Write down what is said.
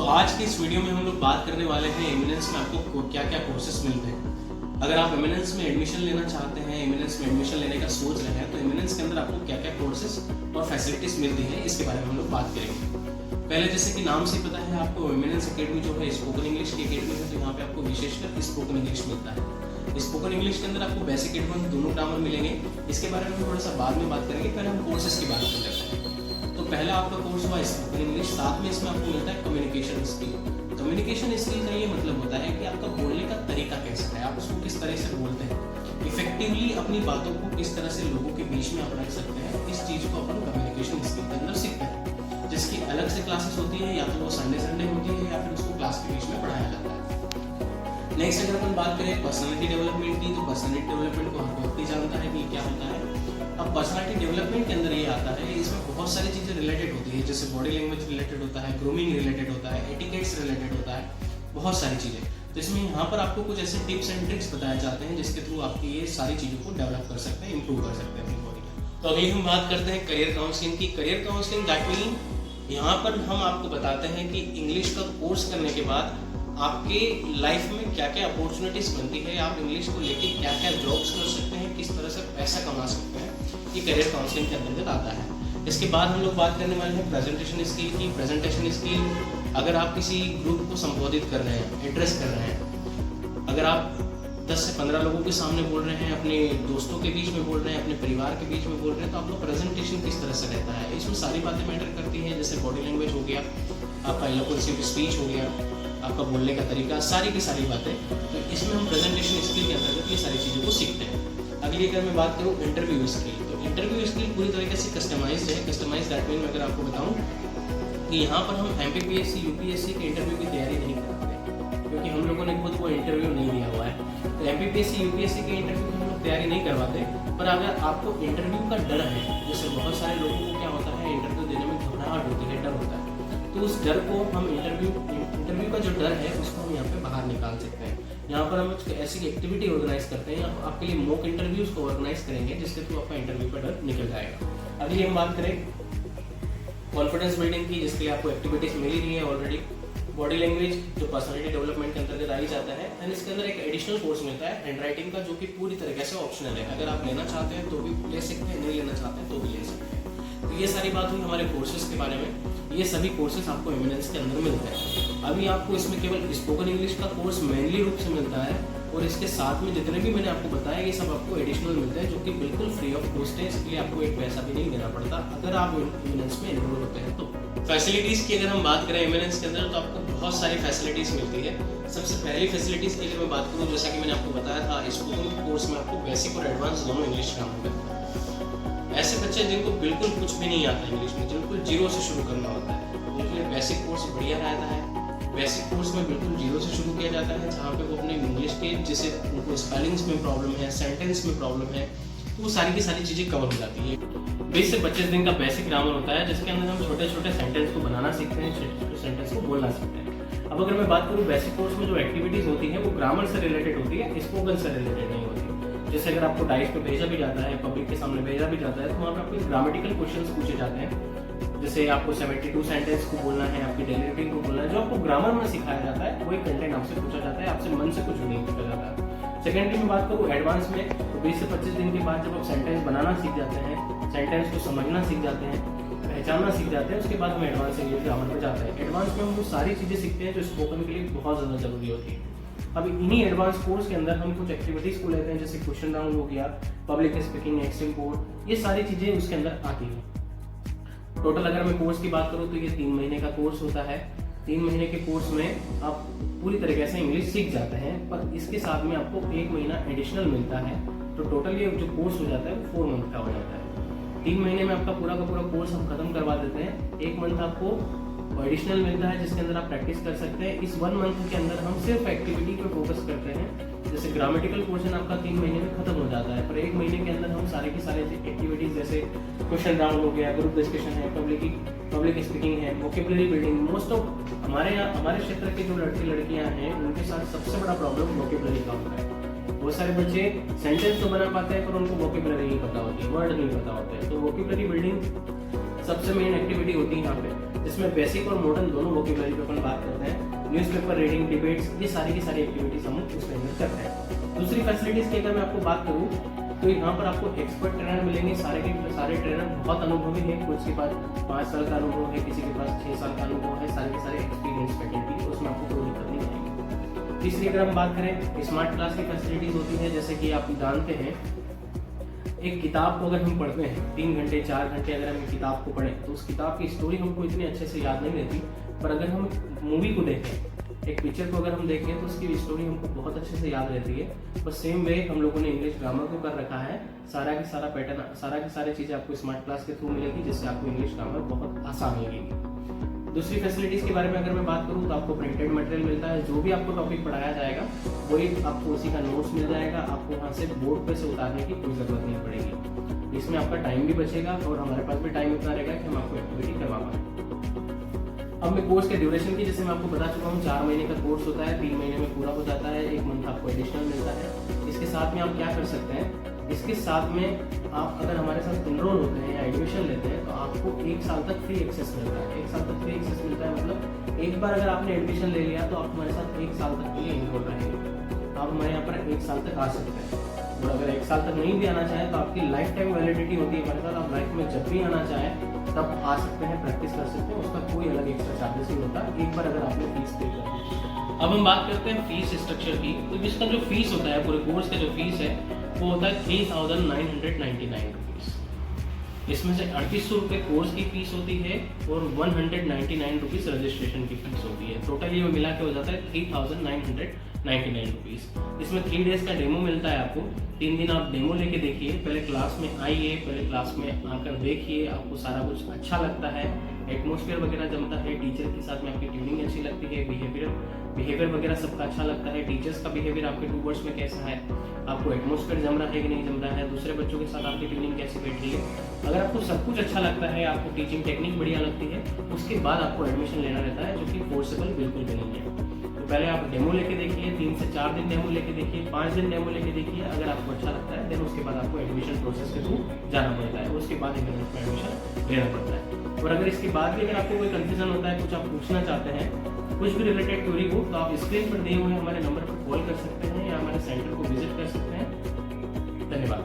तो आज की इस वीडियो में हम लोग बात करने वाले हैं एमिनेंस में आपको क्या क्या कोर्सेज मिलते हैं। अगर आप एमिनेंस में एडमिशन लेना चाहते हैं, एमिनेंस में एडमिशन लेने का सोच रहे हैं, तो एमिनेंस के अंदर आपको क्या क्या कोर्सेज और फैसिलिटीज मिलती हैं इसके बारे में हम लोग बात करेंगे। पहले जैसे कि नाम से पता है आपको, एमिनेंस एकेडमी जो है स्पोकन इंग्लिश की एकेडमी है, तो यहाँ पे आपको विशेषकर स्पोकन इंग्लिश मिलता है। स्पोकन इंग्लिश के अंदर आपको बेसिक एडवांस दोनों ग्रामर मिलेंगे। इसके बारे में थोड़ा सा बाद में बात करेंगे, पहले हम कोर्सेज की बात कर लेते हैं। तो पहला आपका कोर्स हुआ स्पोकन इंग्लिश, साथ में इसमें आपको मिलता है कम्युनिकेशन स्किल। कम्युनिकेशन स्किल का ये मतलब होता है कि आपका बोलने का तरीका कैसा है, आप उसको किस तरह से बोलते हैं, इफेक्टिवली अपनी बातों को किस तरह से लोगों के बीच में आप रख सकते हैं। इस चीज को अपन कम्युनिकेशन स्किल के अंदर सीखते हैं, जिसकी अलग से क्लासेस होती है, या तो वो संडे होती है या फिर उसको क्लास के बीच में पढ़ाया जाता है। नेक्स्ट अगर अपन बात करें पर्सनालिटी डेवलपमेंट की, तो पर्सनालिटी डेवलपमेंट को हर कोई जानता है कि क्या होता है। अब पर्सनालिटी डेवलपमेंट के अंदर ये आता है, इसमें बहुत सारी चीज़ें रिलेटेड होती है, जैसे बॉडी लैंग्वेज रिलेटेड होता है, ग्रूमिंग रिलेटेड होता है, एटिकेट्स रिलेटेड होता है, बहुत सारी चीज़ें। तो इसमें यहाँ पर आपको कुछ ऐसे टिप्स एंड ट्रिक्स बताए जाते हैं जिसके थ्रू आप ये सारी चीज़ों को डेवलप कर सकते हैं, इंप्रूव कर सकते हैं अपनी बॉडी में। तो अगली हम बात करते हैं करियर काउंसलिंग की। करियर काउंसलिंग दैट मीन यहाँ पर हम आपको बताते हैं कि इंग्लिश का कोर्स करने के बाद आपके लाइफ में क्या क्या अपॉर्चुनिटीज बनती है, आप इंग्लिश को लेके क्या क्या जॉब्स कर सकते हैं, किस तरह से पैसा कमा सकते हैं, ये करियर काउंसलिंग के अंतर्गत आता है। इसके बाद हम लोग बात करने वाले हैं प्रेजेंटेशन स्किल की। प्रेजेंटेशन स्किल, अगर आप किसी ग्रुप को संबोधित कर रहे हैं, एड्रेस कर रहे हैं, अगर आप 10 से 15 लोगों के सामने बोल रहे हैं, अपने दोस्तों के बीच में बोल रहे हैं, अपने परिवार के बीच में बोल रहे हैं, तो आपका प्रेजेंटेशन किस तरह से रहता है, इसमें सारी बातें मैटर करती हैं। जैसे बॉडी लैंग्वेज हो गया, आपका इलोक्वेंसी स्पीच हो गया, आपका बोलने का तरीका, सारी की सारी बातें। तो इसमें हम प्रेजेंटेशन स्किल के अंतर्गत ये सारी चीज़ों को सीखते हैं। अगली अगर मैं बात करूँ इंटरव्यू स्किल, तो इंटरव्यू स्किल पूरी तरीके से कस्टमाइज्ड है। कस्टमाइज दैट मीन अगर आपको बताऊँ कि यहाँ पर हम MPPSC UPSC के इंटरव्यू की तैयारी नहीं कराते, क्योंकि हम लोगों ने खुद वो इंटरव्यू नहीं दिया हुआ है। तो MPPSC UPSC के इंटरव्यू की हम लोग तैयारी नहीं करवाते। पर अगर आपको इंटरव्यू का डर है, जैसे बहुत सारे लोगों को क्या होता है, इंटरव्यू देने में घबराहट होती है, डर होता है, तो उस डर को हम इंटरव्यू का जो डर है उसको हम यहाँ पे बाहर निकाल सकते हैं। यहाँ पर हम ऐसी एक्टिविटी ऑर्गेनाइज करते हैं, आपके लिए मॉक इंटरव्यूज को ऑर्गेनाइज करेंगे, जिसके थ्रू आपका इंटरव्यू का डर निकल जाएगा। अगली हम बात करें कॉन्फिडेंस बिल्डिंग की, जिसके लिए आपको एक्टिविटीज मिल रही है ऑलरेडी। बॉडी लैंग्वेज जो पर्सनालिटी डेवलपमेंट के अंतर्गत आई जाता है, एंड इसके अंदर एक एडिशनल कोर्स मिलता है हैंड राइटिंग का, जो कि पूरी तरीके से ऑप्शनल है। अगर आप लेना चाहते हैं तो भी ले सकते हैं, नहीं लेना चाहते हैं तो भी ले सकते हैं। तो ये सारी बात हुई हमारे कोर्सेज के बारे में। ये सभी कोर्सेज आपको एमिनेंस के अंदर मिलते हैं। अभी आपको इसमें केवल स्पोकन इंग्लिश का कोर्स मेनली रूप से मिलता है, और इसके साथ में जितने भी मैंने आपको बताया ये सब आपको एडिशनल मिलते हैं, जो कि बिल्कुल फ्री ऑफ कॉस्ट है। इसके लिए आपको एक पैसा भी नहीं देना पड़ता अगर आप एमिनेंस में एनरोल होते हैं। तो फैसिलिटीज़ की अगर हम बात करें एमिनेंस के अंदर, तो आपको बहुत सारी फैसिलिटीज़ मिलती है। सबसे पहली फैसिलिटीज़ की अगर मैं बात करूँ, जैसा कि मैंने आपको बताया था, स्पोकन कोर्स में आपको बेसिक और एडवांस दोनों इंग्लिश का मिलता है। ऐसे बच्चे जिनको बिल्कुल कुछ भी नहीं आता इंग्लिश में, जिनको जीरो से शुरू करना होता है, उनके लिए बेसिक कोर्स बढ़िया रहता है। बेसिक कोर्स में बिल्कुल जीरो से शुरू किया जाता है, जहाँ पे वो अपने इंग्लिश के, जैसे उनको स्पेलिंग्स में प्रॉब्लम है, सेंटेंस में प्रॉब्लम है, तो वो सारी की सारी चीज़ें कवर हो जाती है। 20 से 25 दिन का बेसिक ग्रामर होता है, जिसके अंदर हम छोटे छोटे सेंटेंस को बनाना सीखते हैं, छोटे छोटे सेंटेंस को बोलना सीखते हैं। अब अगर मैं बात करूँ बेसिक कोर्स में जो एक्टिविटीज़ होती है वो ग्रामर से रिलेटेड होती है, स्पोकन से रिलेटेड नहीं होती। जैसे अगर आपको डाइस पे भेजा भी जाता है, पब्लिक के सामने भेजा भी जाता है, तो वहाँ पे आपको ग्रामेटिकल क्वेश्चंस पूछे जाते हैं। जैसे आपको 72 सेंटेंस को बोलना है, आपकी डेली रूटीन को बोलना है, जो आपको ग्रामर में सिखाया जाता है वही कंटेंट आपसे पूछा जाता है, आपसे मन से कुछ भी नहीं पूछा जाता है। सेकेंडरी में बात करूँ एडवांस में, तो 20 से 25 दिन के बाद जब आप सेंटेंस बनाना सीख जाते हैं, सेंटेंस को समझना सीख जाते हैं, पहचानना सीख जाते हैं, उसके बाद हम एडवांस इंग्लिश ग्रामर पर जाते हैं। एडवांस में हम वो सारी चीज़ें सीखते हैं जो स्पोकन के लिए बहुत ज़्यादा जरूरी होती है। अब इन्हीं एडवांस कोर्स के अंदर हम कुछ एक्टिविटीज़ को लेते हैं, जैसे क्वेश्चन राउंड हो गया, पब्लिक स्पीकिंग, एक्सेल बोर्ड, ये सारी चीज़ें उसके अंदर आती हैं। टोटल अगर मैं कोर्स की बात करूँ तो ये 3 महीने का कोर्स होता है। 3 महीने के कोर्स में आप पूरी तरीके से इंग्लिश सीख जाते हैं, पर इसके साथ में आपको 1 महीना एडिशनल मिलता है। तो टोटल ये जो कोर्स हो जाता है वो 4 मंथ का हो जाता है। 3 महीने में आपका पूरा का पूरा कोर्स हम खत्म करवा देते हैं। 1 मंथ आपको एडिशनल मिलता है, जिसके अंदर आप प्रैक्टिस कर सकते हैं। इस 1 मंथ के अंदर हम सिर्फ एक्टिविटी पे फोकस करते हैं। जैसे ग्रामेटिकल पोर्शन आपका 3 महीने में खत्म हो जाता है, पर 1 महीने के अंदर हम सारे की सारे एक्टिविटीज, जैसे क्वेश्चन राउंड हो गया, ग्रुप डिस्कशन है, पब्लिक स्पीकिंग है, वोकेबुलरी बिल्डिंग। मोस्ट ऑफ हमारे क्षेत्र के जो लड़के लड़कियां हैं उनके साथ सबसे बड़ा प्रॉब्लम वोकेबुलरी का होता है। बहुत सारे बच्चे सेंटेंस तो बना पाते हैं, पर उनको वोकेबुलरी नहीं पता होती, वर्ड नहीं पता होते हैं। तो वोकेबुलरी बिल्डिंग सबसे मेन एक्टिविटी होती है यहाँ पे। जिसमें बेसिक और मॉडर्न दोनों वोकेबलरी पे अपन बात करते हैं। न्यूज़पेपर रीडिंग, डिबेट्स, ये सारी की सारी एक्टिविटीज हम उसके अंदर करते हैं। दूसरी फैसिलिटीज की अगर मैं आपको बात करूँ तो यहाँ पर आपको एक्सपर्ट ट्रेनर मिलेंगे। सारे के सारे ट्रेनर बहुत अनुभवी हैं। कुछ के पास 5 साल का अनुभव है, किसी के पास 6 साल का अनुभव है। सारे के सारे एक्सपीरियंस फैकल्टी, उसमें आपको कोई दिक्कत नहीं आएगी। तीसरी अगर हम बात करें, स्मार्ट क्लास की फैसिलिटीज होती है। जैसे कि आप जानते हैं, एक किताब को अगर हम पढ़ते हैं 3 घंटे 4 घंटे अगर हम किताब को पढ़ें तो उस किताब की स्टोरी हमको इतनी अच्छे से याद नहीं रहती। पर अगर हम मूवी को देखें, एक पिक्चर को अगर हम देखें तो उसकी स्टोरी हमको बहुत अच्छे से याद रहती है। बस सेम वे हम लोगों ने इंग्लिश ग्रामर को कर रखा है। सारा की सारा पैटर्न, सारा की सारी चीज़ें आपको स्मार्ट क्लास के थ्रू मिलेगी, जिससे आपको इंग्लिश ग्रामर बहुत आसान लगेगी। दूसरी फैसिलिटीज़ के बारे में अगर मैं बात करूँ तो आपको प्रिंटेड मटेरियल मिलता है। जो भी आपको टॉपिक पढ़ाया जाएगा वही आपको उसी का नोट्स मिल जाएगा। आपको वहाँ से बोर्ड पे से उतारने की कोई ज़रूरत नहीं पड़ेगी। इसमें आपका टाइम भी बचेगा और हमारे पास भी टाइम इतना रहेगा कि हम आपको एक्टिविटी करवा पाएँ। अब मैं कोर्स के ड्यूरेशन की, जैसे मैं आपको बता चुका हूँ, 4 महीने का कोर्स होता है, 3 महीने में पूरा हो जाता है, 1 मंथ आपको एडिशनल मिलता है। इसके साथ में आप क्या कर सकते हैं, इसके साथ में आप अगर हमारे साथ इनरोल होते हैं या एडमिशन लेते हैं तो आपको 1 साल तक फ्री एक्सेस मिलता है। 1 साल तक फ्री एक्सेस मिलता है मतलब एक बार अगर आपने एडमिशन ले लिया तो आप हमारे साथ 1 साल तक के लिए इनरोल रहेंगे। आप हमारे यहाँ पर 1 साल तक आ सकते हैं। और अगर 1 साल तक नहीं भी आना चाहें तो आपकी लाइफ टाइम वैलिडिटी होती है हमारे साथ। आप लाइफ में जब भी आना चाहें तब आ सकते हैं, प्रैक्टिस कर सकते हैं। उसका कोई अलग एक्स्ट्रा चार्जेस नहीं होता, एक बार अगर आपने फीस पे कर दी। अब हम बात करते हैं फीस स्ट्रक्चर की। तो इसका जो फीस होता है, पूरे कोर्स का जो फीस है वो होता है 3999 रुपीज़। इसमें से 3800 रुपये कोर्स की फीस होती है और 199 रुपीज़ रजिस्ट्रेशन की फीस होती है। टोटल ये मिला के हो जाता है 3999 रुपीज़। इसमें 3 डेज का डेमो मिलता है आपको। 3 दिन आप डेमो लेके देखिए, पहले क्लास में आइए, पहले क्लास में आकर देखिए, आपको सारा कुछ अच्छा लगता है, एटमॉस्फेयर वगैरह जमता है, टीचर के साथ में आपकी ट्यूनिंग अच्छी लगती है, बिहेवियर वगैरह सबका अच्छा लगता है, टीचर्स का बिहेवियर आपके 2 वर्ड्स में कैसा है, आपको एटमॉस्फेयर जम रहा है कि नहीं जम रहा है, दूसरे बच्चों के साथ आपकी ट्यूनिंग कैसी बैठ रही है। अगर आपको सब कुछ अच्छा लगता है, आपको टीचिंग टेक्निक बढ़िया लगती है, उसके बाद आपको एडमिशन लेना रहता है, जो कि फोर्सेबल बिल्कुल भी नहीं है। तो पहले आप डेमो लेके देखिए, 3 से 4 दिन डेमो लेके देखिए, 5 दिन डेमो लेके देखिए। अगर आपको अच्छा लगता है देन उसके बाद आपको एडमिशन प्रोसेस के थ्रू जाना पड़ता है, उसके बाद इंटरनेट में एडमिशन लेना पड़ता है। और अगर इसके बाद भी अगर आपको कोई कंफ्यूजन होता है, कुछ आप पूछना चाहते हैं, कुछ भी रिलेटेड क्वेरी हो, तो आप स्क्रीन पर दिए हुए हमारे नंबर पर कॉल कर सकते हैं या हमारे सेंटर को विजिट कर सकते हैं। धन्यवाद।